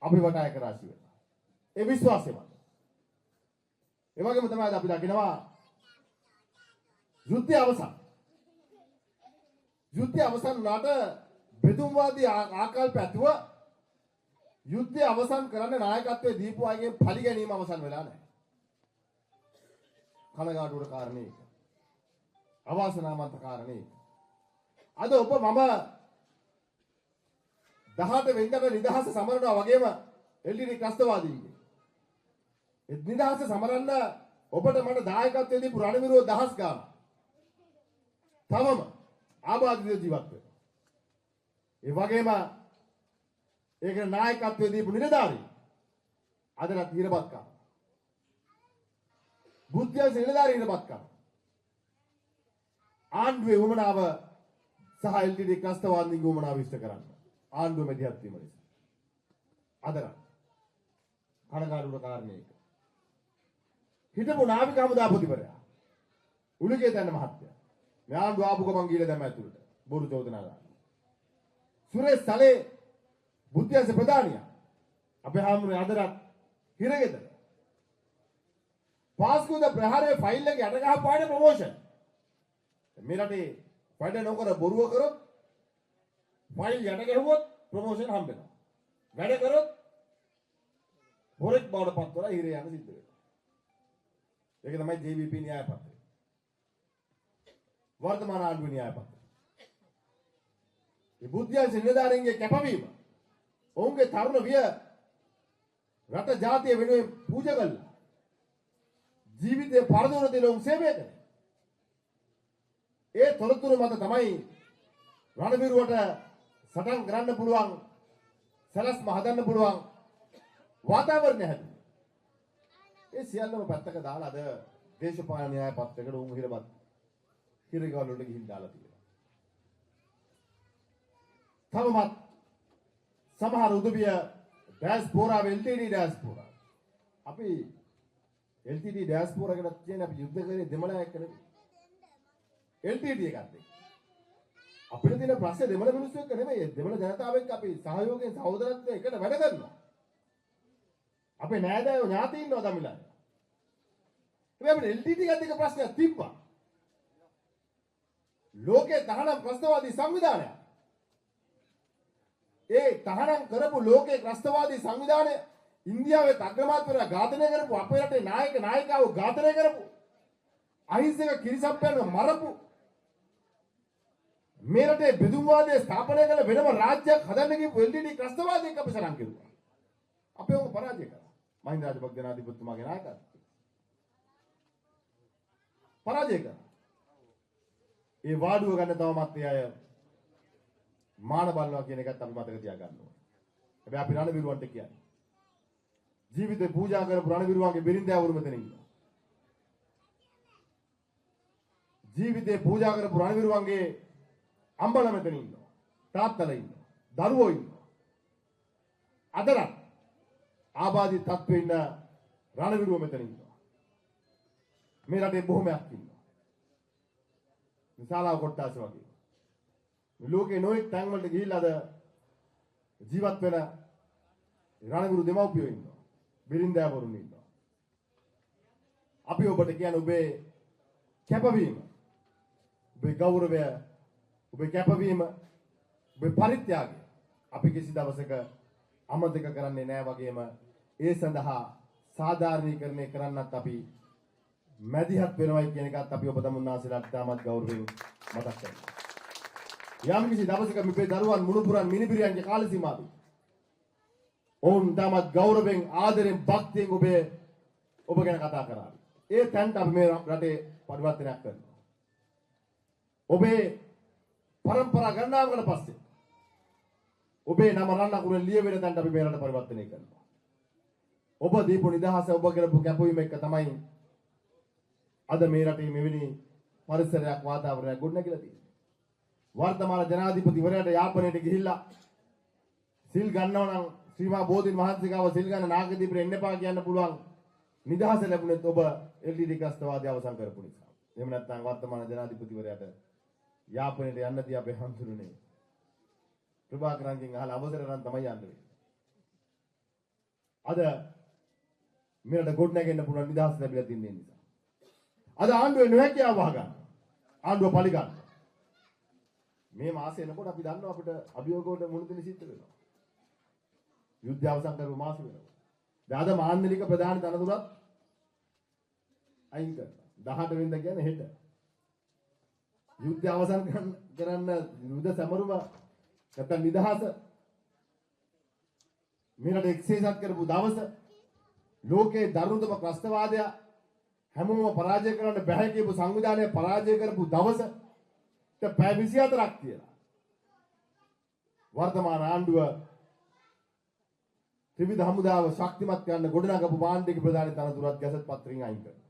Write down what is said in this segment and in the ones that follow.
අපි වටා එක රාශි වෙනවා. ඒ විශ්වාසය මත. ඒ වගේම තමයි අපි දකිනවා යුද්ධය අවසන්. යුද්ධය අවසන් වුණාට බෙදුම්වාදී ආකල්ප ඇතුව යුද්ධය අවසන් කරන්න නායකත්වයේ දීපු අයගේ පලි ගැනීම අවසන් වෙලා නැහැ. කනගාටුවට කාරණේ ඒක. අවාසනාවන්ත කාරණේ. අද ඔබ මම 18 වෙනිදාට නිදහස සමරනවා වගේම එල්ඩීඩී ත්‍රස්තවාදීන්ගේ. ඒ නිදහස සමරන්න ඔබට මට දායකත්වයේ දීපු රණවිරුව දහස් ගාණක්. තවම ආබාධිත ජීවත් වෙනවා. ඒ වගේම ඒක නායකත්වයේ දීපු නිලධාරී අදට ඉරපත් කරනවා. බුද්ධියන්ස නිලධාරී ඉරපත් කරනවා. ආණ්ඩුවේ වමනාව සහ එල්ටීඩී ත්‍රස්තවාදීන්ගේ වමනාව විශ්ත කරන්න. ආණ්ඩුව මැදිහත් වීම නිසා. අදට කනගාටුවට කාරණේ ඒක. හිටපු නාවික හමුදාපතිවරයා උලිගේ තැන්න මහත්තයා මේ ආණ්ඩුව ආපු ගමන් ගිහලා දැම්ම ඇතුළට බොරු චෝදනා දානවා. සුරේෂ් සලේ බුද්ධියන්ස ප්‍රධානියා අපේ හාමුදුරනේ අදට හිරගෙදර පාස්කුද ප්‍රහාරයේ ෆයිල් එක යට ගහ පාඩේ ප්‍රොමෝෂන් මේ රටේ වැඩ නොකර බොරුව කරොත් ෆයිල් යට ගහුවොත් ප්‍රොමෝෂන් හම්බ වෙනවා. වැඩ කරොත් හොරෙක් බවට පත් වෙලා හිරේ යන්න සිද්ධ වෙනවා. ඒක තමයි JVP න්‍යාය පත්‍රය. වර්තමාන ආණ්ඩුවේ න්‍යාය පත්‍රය. මේ බුද්ධියන්ස නිලධාරීන්ගේ කැපවීම ඔවුන්ගේ තරුණ විය රට ජාතිය වෙනුවෙන් පූජා කළා. ජීවිතේ පරදවන දෙන උන් සේවය කළා. ඒ තොරතුරු මත තමයි රණවිරුවට සටන් කරන්න පුළුවන් සලස්ම හදන්න පුළුවන් වාතාවරණය හැදුවා. ඒ සියල්ලම පැත්තක දාලා අද දේශපාලන න්‍යාය පත්‍රයකට උන් හිරපත් හිරගවල වලට ගිහින් දාලා තියෙනවා. තවමත් සමහර උදවිය ඩයස්පෝරා එල්ටීඩී ඩයස්පෝරා අපි එල්ටීඩී ඩයස්පෝරා කියලා කියන්නේ අපි යුද්ධ කරේ දෙමළ එක්ක නෙවෙයි. එල්ටීඩී එකත් එක්ක. අපිට තියෙන ප්‍රශ්නේ දෙමළ මිනිස්සු එක්ක නෙමෙයි. දෙමළ ජනතාව එක්ක අපි සහයෝගයෙන් සහෝදරත්වයෙන් එකට වැඩ කරනවා. අපේ නෑදෑයෝ ඥාති ඉන්නවා දමිලා. හැබැයි අපිට එල්ටීඩී එකත් එක්ක ප්‍රශ්නයක් තිබ්බා. ලෝකේ තහනම් ප්‍රස්තවාදී සංවිධානයක්. ඒ තහනම් කරපු ලෝකේ ත්‍රස්තවාදී සංවිධානය ඉන්දියාවේ අග්‍රාමාත්‍යවරයා ඝාතනය කරපු අපේ රටේ නායකව ඝාතනය කරපු අහිංසක කිරිසප්පයන්ව මරපු මේ රටේ බෙදුම්වාදය ස්ථාපනය කළ වෙනම රාජ්‍යයක් හදන්න ගිහපු එල්ටීඩී ත්‍රස්තවාදීන් අපි සරන් කෙරුවා. අපේ උන් පරාජය කළා. මහින්ද රාජපක්ෂ ජනාධිපතිතුමාගේ නායකත්වය. පරාජය කළා. ඒ වාඩුව ගන්න තවමත් ඒ අය මාන බලනවා කියන එකත් අපි මතක තියාගන්න ඕනේ. හැබැයි අපි රණවිරුවන්ට කියන්නේ ජීවිතේ පූජා කරපු රණවිරුවන්ගේ බිරින්දෑවරු මෙතන ඉන්නවා. ජීවිතේ පූජා කරපු රණවිරුවන්ගේ අම්බල මෙතන ඉන්නවා. තාත්තලා ඉන්නවා. දරුවෝ ඉන්නවා. අදට ආබාධිත තත්ත්වෙ ඉන්න රණවිරුව මෙතන ඉන්නවා. මේ රටේ බොහොමයක් ඉන්නවා. විශාල කොට්ටාස වගේ. ලෝකේ නොයෙක් තැන් වලට ගිහිල්ලා අද ජීවත් වෙන රණවිරු දෙමව්පියෝ ඉන්නවා. බිරින්දෑවරුන් ඉන්නවා. අපි ඔබට කියන ඔබේ කැපවීම, ඔබේ ගෞරවය, ඔබේ කැපවීම, ඔබේ පරිත්‍යාගය අපි කිසි දවසක අමතක කරන්නේ නැහැ වගේම ඒ සඳහා සාධාරණීකරණය කරන්නත් අපි මැදිහත් වෙනවයි කියන එකත් අපි ඔබ තමුන්නාසලාට තාමත් ගෞරවයෙන් මතක් කරනවා. යම් කිසි දවසක මේ දරුවන් මුණුපුරන් මිනිබිරියන්ගේ කාල සීමාවේ ඔවුන් තාමත් ගෞරවයෙන් ආදරෙන් භක්තියෙන් ඔබ ගැන කතා කරා. ඒ තැනට අපි මේ රටේ පරිවර්තනයක් කරනවා. ඔබේ પરම්පරා ගණනාවකට පස්සේ ඔබේ නම රණකුරේ ලියවෙන තැනට අපි මේ රට පරිවර්තනය කරනවා. ඔබ දීපු නිදහස ඔබ කරපු කැපවීම එක තමයි අද මේ රටේ මෙවැනි පරිසරයක් වාතාවරණයක් ගොඩනැගිලා තියෙන්නේ. වර්තමාන ජනාධිපතිවරයාට යාපනයට ගිහිල්ලා සිල් ගන්නව නම් ශ්‍රීමා බෝධින් වහන්සේගාව සිල් ගන්න නාගදීපට එන්න එපා කියන්න පුළුවන් නිදහස ලැබුණෙත් ඔබ එල්ඩීඩී ත්‍රස්තවාදය අවසන් කරපු නිසා. එහෙම නැත්නම් වර්තමාන ජනාධිපතිවරයාට යාපනයට යන්නදී අපේ හඳුරුනේ ප්‍රභාකරන්ගෙන් අහලා අවසර නම් තමයි යන්න වෙන්නේ. අද මෙරට ගොඩ නැගෙන්න පුළුවන් නිදහස ලැබිලා තින්නේ නිසා. අද ආණ්ඩුවේ නොහැකියාව වහගන්න. ආණ්ඩුව පරිගන්න. මේ මාසෙ එනකොට අපි දන්නවා අපිට අභියෝග වලට මුහුණ දෙන්න සිද්ධ වෙනවා. යුද්ධය අවසන් කරපු මාසෙ වෙනවා. දැන් අද මාන්දලික ප්‍රධාන තනතුරත් අයින් කරනවා. 18 වෙනිදා කියන්නේ හෙට. යුද්ධය අවසන් කරන්න යුද්ධ සමරුම නැත්නම් නිදහස මෙරට එක්සේසත් කරපු දවස ලෝකේ දරුණුතම ත්‍රස්තවාදය හැමෝම පරාජය කරන්න බැහැ කියපු සංවිධානය පරාජය කරපු දවසට පැය 24ක් කියලා. වර්තමාන ආණ්ඩුව ත්‍රිවිධ හමුදාව ශක්තිමත් කරන්න ගොඩනගපු මාණ්ඩලික ප්‍රධානී තනතුරත් ගැසට් පත්‍රයෙන් අයින් කරනවා.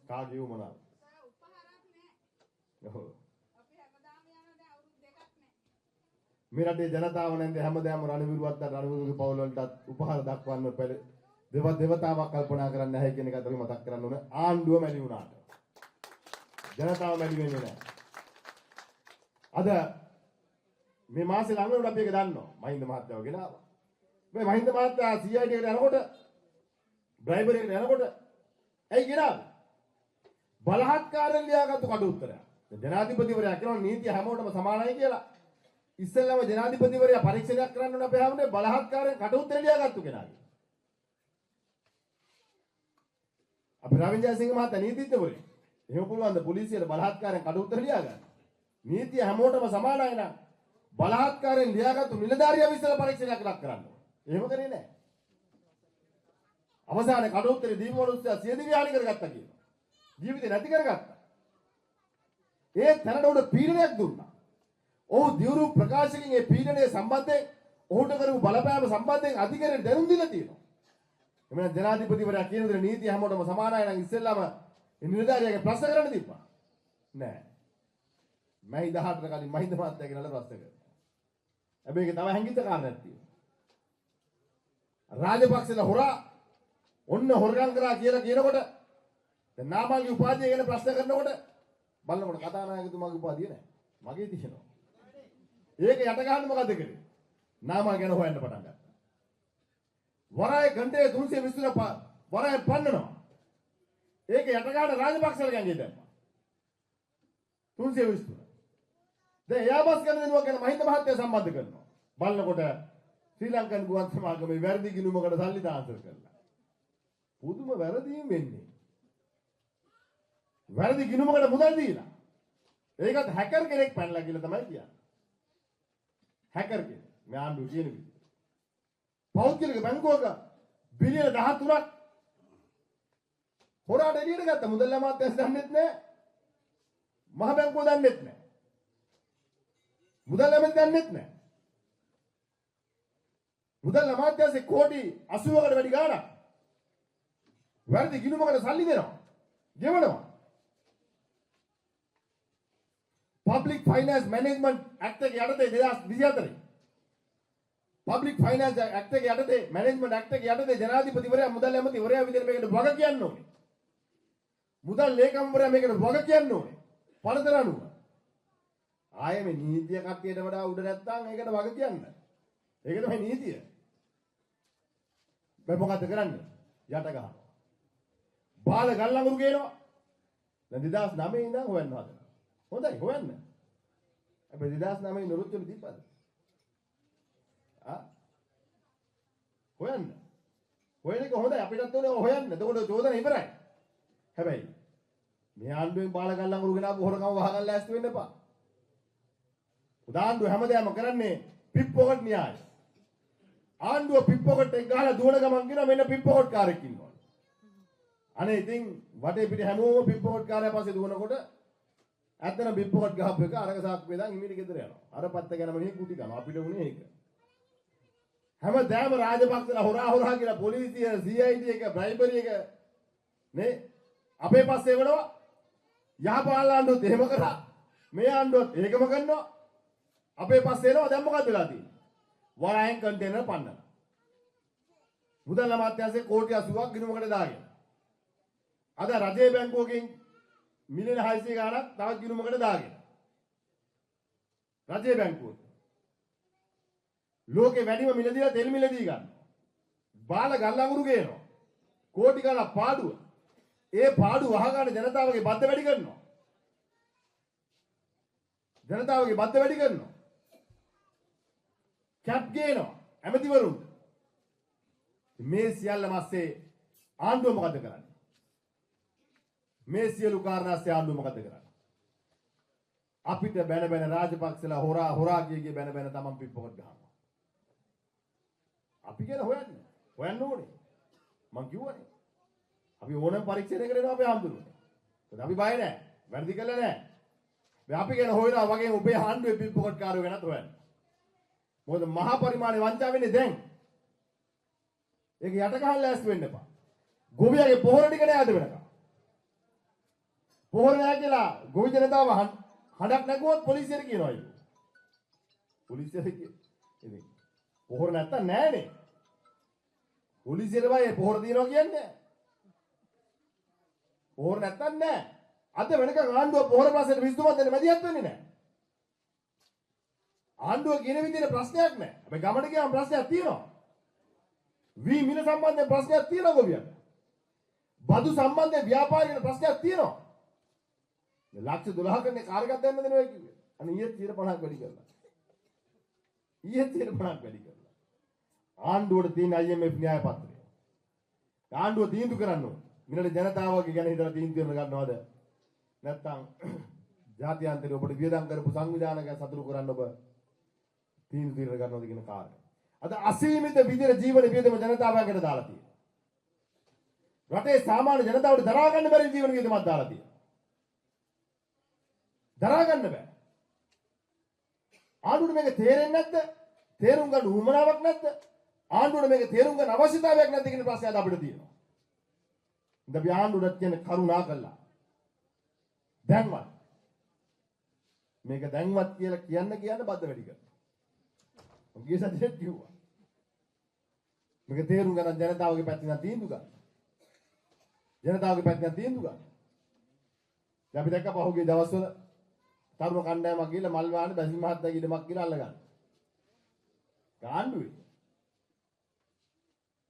කාගේ වුණා? මේ රටේ ජනතාව නැන්ද හැමදාම රණවිරුවත් රණවිරුගේ පවුල් වලටත් උපහාර දක්වන්න දෙවතාවක් කල්පනා කරන්න නැහැ කියන එක අතට මතක් කරන්න ඕන. ආණ්ඩුව මැලි වුණාට ජනතාව මැලි වෙන්නේ නැහැ. අද මේ මාසේ ළඟ වුණා අපි ඒක දන්නවා. මහින්ද මහත්තයාව ගෙනාවා. මේ මහින්ද මහත්තයා CID එකට යනකොට බ්‍රයිබරි එකට යනකොට ඇයි ගෙනාවේ? බලහත්කාරයෙන් ලියාගත්තු කඩ උත්තරයක්. ජනාධිපතිවරයා කියනවා නීතිය හැමෝටම සමානයි කියලා. ඉස්සෙල්ලාම ජනාධිපතිවරයා පරීක්ෂණයක් කරන්න ඕන අපේ හැමෝටම බලහත්කාරයෙන් කට උත්තර ලියාගත්තු කෙනාගේ. අපි රවින්ද්‍ර ජයසිංහ මහතා නීතිඥවරයෙක්. එහෙම පුළුවන් ද පොලිසියට බලහත්කාරයෙන් කට උත්තර ලියාගන්න? නීතිය හැමෝටම සමානයි නම් බලහත්කාරයෙන් ලියාගත්තු නිලධාරියා විශ්ල පරීක්ෂණයක් කරන්න ඕන. එහෙම කරේ නැහැ. අවසානයේ කට උත්තරේ දීපු මිනිස්සයා සියදිවි හානි කරගත්තා කියනවා. ජීවිතේ නැති කරගත්තා. ඒ තැනට උඩ පීඩනයක් දුන්නා. ඔහු දියුරු ප්‍රකාශකකින් ඒ පීඩනයේ සම්බන්ධයෙන් ඔහුට කරපු බලපෑම සම්බන්ධයෙන් අධිකරණයට දැනුම් දීලා තියෙනවා. එමෙන්න ජනාධිපතිවරයා කියන දේ නීතිය හැමෝටම සමානයි නම් ඉස්සෙල්ලාම මේ නිලධාරියාගේ ප්‍රශ්න කරන්න තිබ්බා. නෑ. මම 18ට කලින් මහින්ද මහත්තයා කෙනාලා ප්‍රශ්න කරනවා. හැබැයි ඒක තව හැංගිච්ච කාරණයක් තියෙනවා. රාජපක්ෂලා හොරා ඔන්න හොරගම් කරා කියලා කියනකොට දැන් නාමල්ගේ උපාධිය ගැන ප්‍රශ්න කරනකොට බලනකොට කතානායකතුමාගේ උපාධිය නෑ. මගේ තියෙනවා. ඒක යට ගන්න මොකද කරේ? නාමල් ගැන හොයන්න පටන් ගත්තා. වරාය ගණ්ඩේ 320 වරාය පන්නනවා. ඒක යට ගන්න රාජපක්ෂලා ගංගේ දැම්මා. 320. දැන් එයාබස් කරන දෙනවා කියන මහින්ද මහත්තයා සම්බන්ධ කරනවා. බලනකොට ශ්‍රී ලංකන් ගුවන් සමාගමේ වැරදි ගිණුමකට සල්ලි දාන්සර් කරලා. පුදුම වැරදීම් වෙන්නේ. වැරදි ගිණුමකට මුදල් දීලා. ඒකත් හැකර් කෙනෙක් පැනලා කියලා තමයි කියන්නේ. හැකර් කෙනෙක්. මේ ආණ්ඩුව කියන විදිහට. පෞද්ගලික බැංකුවක බිලියන 13ක් හොරාට එළියට ගත්ත මුදල් අමාත්‍යාංශ දන්නෙත් නැහැ. මහ බැංකුව දන්නෙත් නැහැ. මුදල් අමාත්‍යාංශ දන්නෙත් නැහැ. මුදල් අමාත්‍යාංශේ කෝටි 80කට වැඩි ගාණක් වැරදි ගිණුමකට සල්ලි දෙනවා. ගෙවනවා. Public Finance Management Act එක යටතේ 2024 Public Finance Act එක යටතේ Management Act එක යටතේ ජනාධිපතිවරයා මුදල් ඇමතිවරයා විදිහට මේකට වග කියන්න ඕනේ. මුදල් ලේකම්වරයා මේකට වග කියන්න ඕනේ. පළතර අනුව. ආයේ මේ නීතිය කට්ටියට වඩා උඩ නැත්තම් ඒකට වග කියන්න. ඒක තමයි නීතිය. මේ මොකද්ද කරන්නේ? යට ගහනවා. බාල ගල්ලඟුරු ගේනවා. දැන් 2009 ඉඳන් හොයන්න හදනවා. හොඳයි හොයන්න. හැබැයි 2009 නරුත්තුල දීපද? හොයන්න. හොයන එක හොඳයි අපිටත් ඕනේ හොයන්න. එතකොට චෝදන ඉවරයි. හැබැයි මේ ආණ්ඩුවෙන් බාල ගල්ලඟුරු ගෙනාවු හොරකම වහගන්න ලෑස්ති වෙන්න එපා. උදාහරණ හැමදාම කරන්නේ පිප් පොකට් න්‍යාය. ආණ්ඩුව පිප් පොකට් එක ගහලා දුවන ගමන් කියනවා මෙන්න පිප් පොකට් කාරෙක් ඉන්නවා. අනේ ඉතින් වටේ පිට හැමෝම පිප් පොකට් කාරයා පස්සේ දුවනකොට ඇත්තටම පිප් පොකට් ගහපු එක අරක සාක්කුවේ දාන් හිමීට ගෙදර යනවා. අර පත්ත ගැනම නේ කුටි කරනවා. අපිට උනේ ඒක. හැමදාම රාජපක්ෂලා හොරා කියලා පොලිසිය CID එක බ්‍රයිබරි එක නේ අපේ පස්සේ වෙනවා. යහපාල ආණ්ඩුවත් එහෙම කරා. මේ ආණ්ඩුවත් ඒකම කරනවා. අපේ පස්සේ එනවා. දැන් මොකද වෙලා තියෙන්නේ? වරායෙන් කන්ටේනර් පන්නනවා. මුදල් අමාත්‍යාංශයේ කෝටි 80ක් ගිණුමකට දාගෙන. අද රජයේ බැංකුවකින් මිලියන 600 ගාණක් තවත් ගිණුමකට දාගෙන. රජයේ බැංකුව. ලෝකේ වැඩිම මිලදීලා තෙල් මිලදී ගන්න. බාල ගල්ලඟුරු ගේනවා. කෝටි ගණන් පාඩුව. ඒ පාඩුව අහගන්න ජනතාවගේ බද්ද වැඩි කරනවා. ජනතාවගේ බද්ද වැඩි කරනවා. කැප් ගේනවා. ඇමතිවරුන්ට. මේ සියල්ල මැස්සේ ආණ්ඩුව මොකද කරන්නේ? මේ සියලු කාරණාස්සේ ආණ්ඩුව මොකද කරන්නේ? අපිට බැන රාජපක්ෂලා හොරා කිය බැන තමන් පිප්පකට ගහනවා. අපි කියන හොයන්න ඕනේ. මං කිව්වනේ. අපි ඕනම පරීක්ෂණයකට එනවා අපේ ආණ්ඩුවට. ඒත් අපි බය නැහැ. වැඩි කළා නැහැ. දැන් අපි කියන හොයනවා වගේ ඔබේ ආණ්ඩුවේ පිප්පකට කාරයෝ ගැනත් හොයන්න. මොකද මහා පරිමාණේ වංචා වෙන්නේ දැන්. ඒක යට ගහන්න ලෑස්ති වෙන්න එපා. ගොවියගේ පොහොර ටික නෑද වෙනකම්. පොහොර නෑ කියලා ගොවි ජනතාව හඬක් නැගුවොත් පොලිසියට කියනවා ඒක. පොලිසියට ඉතින් පොහොර නැත්තම් නෑනේ. පොලිසියට බයි පොහොර දිනනවා කියන්නේ. පොහොර නැත්තම් නෑ. අද වෙනකන් ආණ්ඩුව පොහොර ප්‍රශ්නෙට විසඳුමක් දෙන්න මැදිහත් වෙන්නේ නෑ. ආණ්ඩුව කියන විදිහට ප්‍රශ්නයක් නෑ. හැබැයි ගමට ගියාම ප්‍රශ්නයක් තියෙනවා. වී මිල සම්බන්ධයෙන් ප්‍රශ්නයක් තියෙනවා ගොවියන්ට. බදු සම්බන්ධයෙන් ව්‍යාපාරිකයන්ට ප්‍රශ්නයක් තියෙනවා. ලක්ෂ 12කනේ කාර් එකක් දැම්ම දෙනවා කිව්වේ. අනේ ඊයේ 50ක් වැඩි කරලා. ඊයේ 50ක් වැඩි කරලා. ආණ්ඩුවට තියෙන IMF න්‍යාය පත්‍රය. ආණ්ඩුව තීන්දුව කරන්න ඕන. මිනට ජනතාවගේ ගැන හිතලා තීන්දුව ගන්නවද? නැත්නම් ජාත්‍යන්තරේ ඔබට වියදම් කරපු සංවිධානක සතුරු කරන්න ඔබ තීන්දුව ගන්නවද කියන කාරණය. අද අසීමිත විදිහට ජීවන වියදම ජනතාවකට දාලා තියෙනවා. රටේ සාමාන්‍ය ජනතාවට දරා ගන්න බැරි ජීවන වියදමක් දාලා තියෙනවා. දරා ගන්න බෑ. ආණ්ඩුවට මේක තේරෙන්නේ නැද්ද? තේරුම් ගන්න උවමනාවක් නැද්ද? ආණ්ඩුවට මේක තේරුම් ගන්න අවශ්‍යතාවයක් නැද්ද කියන ප්‍රශ්නයක් අපිට තියෙනවා. ඉතින් අපි ආණ්ඩුවට කියන කරුණා කළා. දැන්වත් මේක දැන්වත් කියලා කියන්න බද්ද වැඩි කරනවා. ගිය සතියේ කිව්වා. මේක තේරුම් ගන්න ජනතාවගේ පැත්තෙන් තීන්දුව ගන්න. ජනතාවගේ පැත්තෙන් තීන්දුව ගන්න. දැන් අපි දැක්ක පහුගිය දවස්වල තරුණ කණ්ඩායමක් ගිහලා මල් වාහනේ බැසිල් මහත්තයාගේ ඉඩමක් කියලා අල්ලගන්න. ගාණ්ඩුවේ.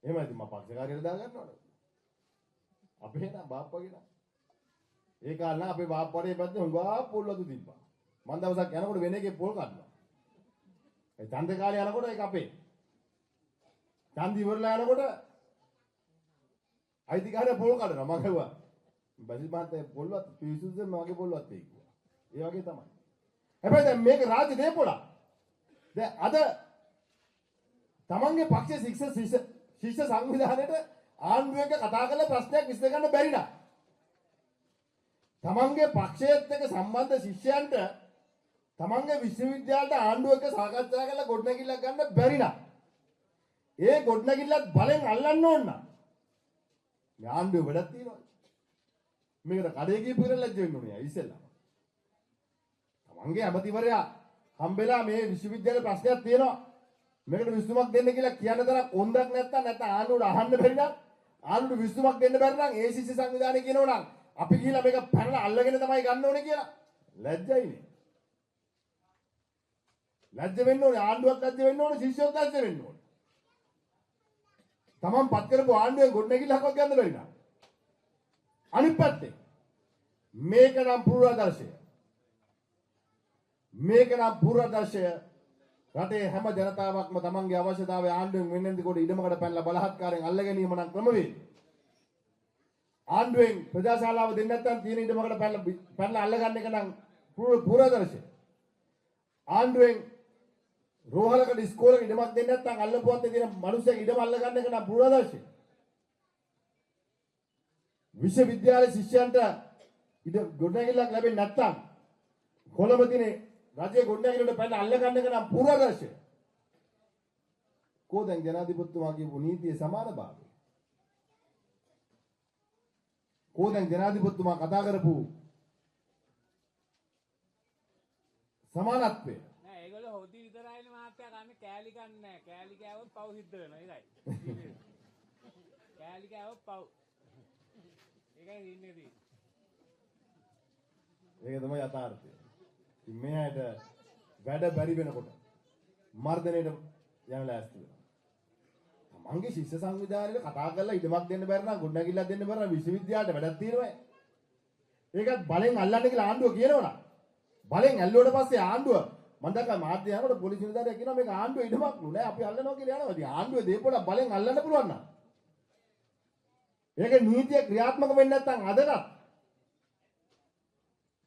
එහෙමයි මම පක්ෂකාරියට දා ගන්නවද? අපේ නා බාප්පගේ නා. ඒ කාලේ අපේ බාප්පඩේ පැත්තේ හුඟා පොල්වතු තිබ්බා. මම දවසක් යනකොට වෙන එකේ පොල් කඩනවා. ඒ ඡන්ද කාලේ යනකොට ඒක අපේ. ඡන්ද ඉවරලා යනකොට අයිතිකාරය පොල් කඩනවා. මම කිව්වා බැසිල් මහත්තයා පොල්වත් පිවිසුද්ද මගේ පොල්වත් ඒක. ඒ වගේ තමයි. හැබැයි දැන් මේක රාජ්‍ය දේපොළක්. දැන් අද තමන්ගේ පක්ෂයේ ශිෂ්‍ය සංවිධානයේට ආණ්ඩුවක කතා කරලා ප්‍රශ්නයක් විසඳ ගන්න බැරි නා. තමන්ගේ පක්ෂයේත් එක්ක සම්බන්ධ ශිෂ්‍යයන්ට තමන්ගේ විශ්වවිද්‍යාලයට ආණ්ඩුවක සාකච්ඡා කරලා ගොඩනැගිල්ලක් ගන්න බැරි නා. ඒ ගොඩනැගිල්ලත් බලෙන් අල්ලන්න ඕන නා. මේ ආණ්ඩුව වැඩක් තියෙනවා. මේකට කඩේ ගිහපු ඉරලා ලැජ්ජ වෙන්න ඕනේ ඉතින්ලා. තමන්ගේ ඇමතිවරයා හම්බෙලා මේ විශ්වවිද්‍යාලේ ප්‍රශ්නයක් තියෙනවා. මේකට විසඳුමක් දෙන්න කියලා කියන්න තරම් කොන්දක් නැත්තම් ආණ්ඩුවට අහන්න බැරි නම් ආණ්ඩුවට විසඳුමක් දෙන්න බැරි නම් ඒ ශිෂ්‍ය සංවිධානය කියනවා නම් අපි ගිහිල්ලා මේක පැනලා අල්ලගෙන තමයි ගන්න ඕනේ කියලා. ලැජ්ජයිනේ. ලැජ්ජ වෙන්න ඕනේ ආණ්ඩුවක් ලැජ්ජ වෙන්න ඕනේ ශිෂ්‍යයොත් ලැජ්ජ වෙන්න ඕනේ. තමන් පත් කරපු ආණ්ඩුවෙන් ගොඩනැගිල්ලක් ගන්න බැරි නම්. අනිත් පැත්තේ මේක නම් පූර්වාදර්ශය. මේක නම් පූර්වාදර්ශය රටේ හැම ජනතාවක්ම තමන්ගේ අවශ්‍යතාවය ආණ්ඩුවෙන් වෙන්නෙන්ද කොට ඉඩමකට පැනලා බලහත්කාරයෙන් අල්ල ගැනීම නම් ක්‍රමවේද. ආණ්ඩුවෙන් ප්‍රජාශාලාව දෙන්න නැත්නම් තියෙන ඉඩමකට පැනලා අල්ල ගන්න එක නම් පූර්වාදර්ශය. ආණ්ඩුවෙන් රෝහලකට ඉස්කෝලේක ඉඩමක් දෙන්න නැත්නම් අල්ලපුවත් තියෙන මිනිස්සුන්ගේ ඉඩම අල්ල ගන්න එක නම් පූර්වාදර්ශය. විශ්වවිද්‍යාලයේ ශිෂ්‍යයන්ට ඉඩ ගොඩනැගිල්ලක් ලැබෙන්නේ නැත්නම් කොළඹ තියෙන රජයේ ගොඩනැගිල්ලට පැනලා අල්ල ගන්න එක නම් පූර්වාදර්ශය. කොහෙන් ජනාධිපතිතුමා කියපු නීතියේ සමානභාවය. කොහෙන් ජනාධිපතිතුමා කතා කරපු සමානත්වය. නෑ ඒගොල්ලෝ හොදි විතරයිනේ මහත්තයා ගන්න කෑලි ගන්න නෑ. කෑලි කෑවොත් පව් සිද්ධ වෙනවා ඒකයි. කෑලි කෑවොත් පව්. ඒකයි ඉන්නේ තියෙන්නේ. ඒක තමයි යථාර්ථය. ඉතින් මෙයාට වැඩ බැරි වෙනකොට මර්ධනයට යන ලෑස්ති වෙනවා. මංගේ ශිෂ්‍ය සංවිධානයේ කතා කරලා ඉඩමක් දෙන්න බැරි නම් ගොඩනැගිල්ලක් දෙන්න බැරි නම් විශ්වවිද්‍යාලයට වැඩක් තියෙනවා. ඒකත් බලෙන් අල්ලන්න කියලා ආණ්ඩුව කියනවනම් බලෙන් ඇල්ලුවට පස්සේ ආණ්ඩුව මම දැක්කා මාධ්‍ය යනකොට පොලිස් නිලධාරියා කියනවා මේක ආණ්ඩුවේ ඉඩමක් නුනේ අපි අල්ලනවා කියලා යනවා. ඉතින් ආණ්ඩුවේ දේපොළ බලෙන් අල්ලන්න පුළුවන් නම් ඒකේ නීතිය ක්‍රියාත්මක වෙන්නේ නැත්නම් අදටත්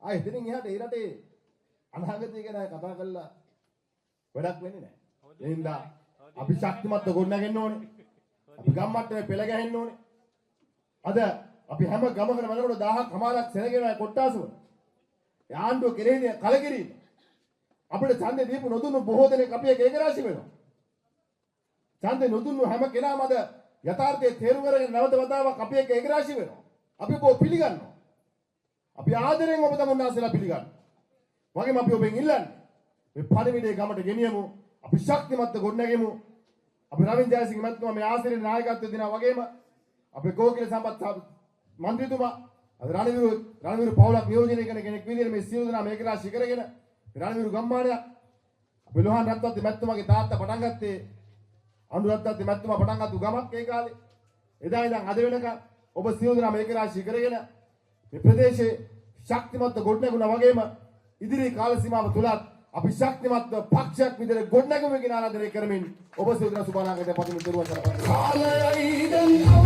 ආයෙ එතනින් එහාට ඒ රටේ අනාගතය ගැන කතා කරලා වැඩක් වෙන්නේ නැහැ. ඒ හින්දා අපි ශක්තිමත්ව ගොඩනගෙන්න ඕනේ. අපි ගම්මට්ටමේ පෙළ ගැහෙන්න ඕනේ. අද අපි හැම ගමකටම යනකොට 1000ක් කමාලක් සෙනගෙනවා කොට්ටාසුව. ඒ ආණ්ඩුව කෙරෙහිදී කලකිරීම. අපිට ඡන්දේ දීපු නොදුන්නු බොහෝ දෙනෙක් අපි එක ඒකරාශි වෙනවා. ඡන්දේ නොදුන්නු හැම කෙනාම අද යථාර්ථයේ තේරුම් අරගෙන නැවත වතාවක් අපි එක ඒකරාශි වෙනවා. අපි ඔබ පිළිගන්නවා. අපි ආදරෙන් ඔබ තමුන්නාසලා පිළිගන්නවා. වගේම අපි ඔබෙන් ඉල්ලන්නේ මේ පරිවිඩේ ගමට ගෙනියමු. අපි ශක්තිමත්ව ගොඩනගෙමු. අපි රවින්ද්‍ර ජයසිංහ මහත්මයා මේ ආශ්‍රය නායකත්වය දෙනවා වගේම අපේ කෝකිල සම්පත් මන්ත්‍රීතුමා අද රණවිරු පවුලක් නියෝජනය කරන කෙනෙක් විදිහට මේ සියලු දෙනා මේක රාශි කරගෙන රණවිරු ගම්මානයක් අපේ ලෝහන් රත්නත්ති මහත්මයාගේ තාත්තා පටන් ගත්තේ අනුර රත්නත්ති මහත්මයා පටන් ගත්ත ගමක් ඒ කාලේ එදා ඉඳන් අද වෙනකන් ඔබ සියලු දෙනා මේක රාශි කරගෙන මේ ප්‍රදේශයේ ශක්තිමත්ව ගොඩනගුණා වගේම ඉදිරි කාල සීමාව තුලත් අපි ශක්තිමත්ව පක්ෂයක් විදිහට ගොඩනැගුමකින් ආරාධනය කරමින් ඔබ සියලු දෙනා සුබ අනාගතයක් පතමින් දරුවන් කරපන්.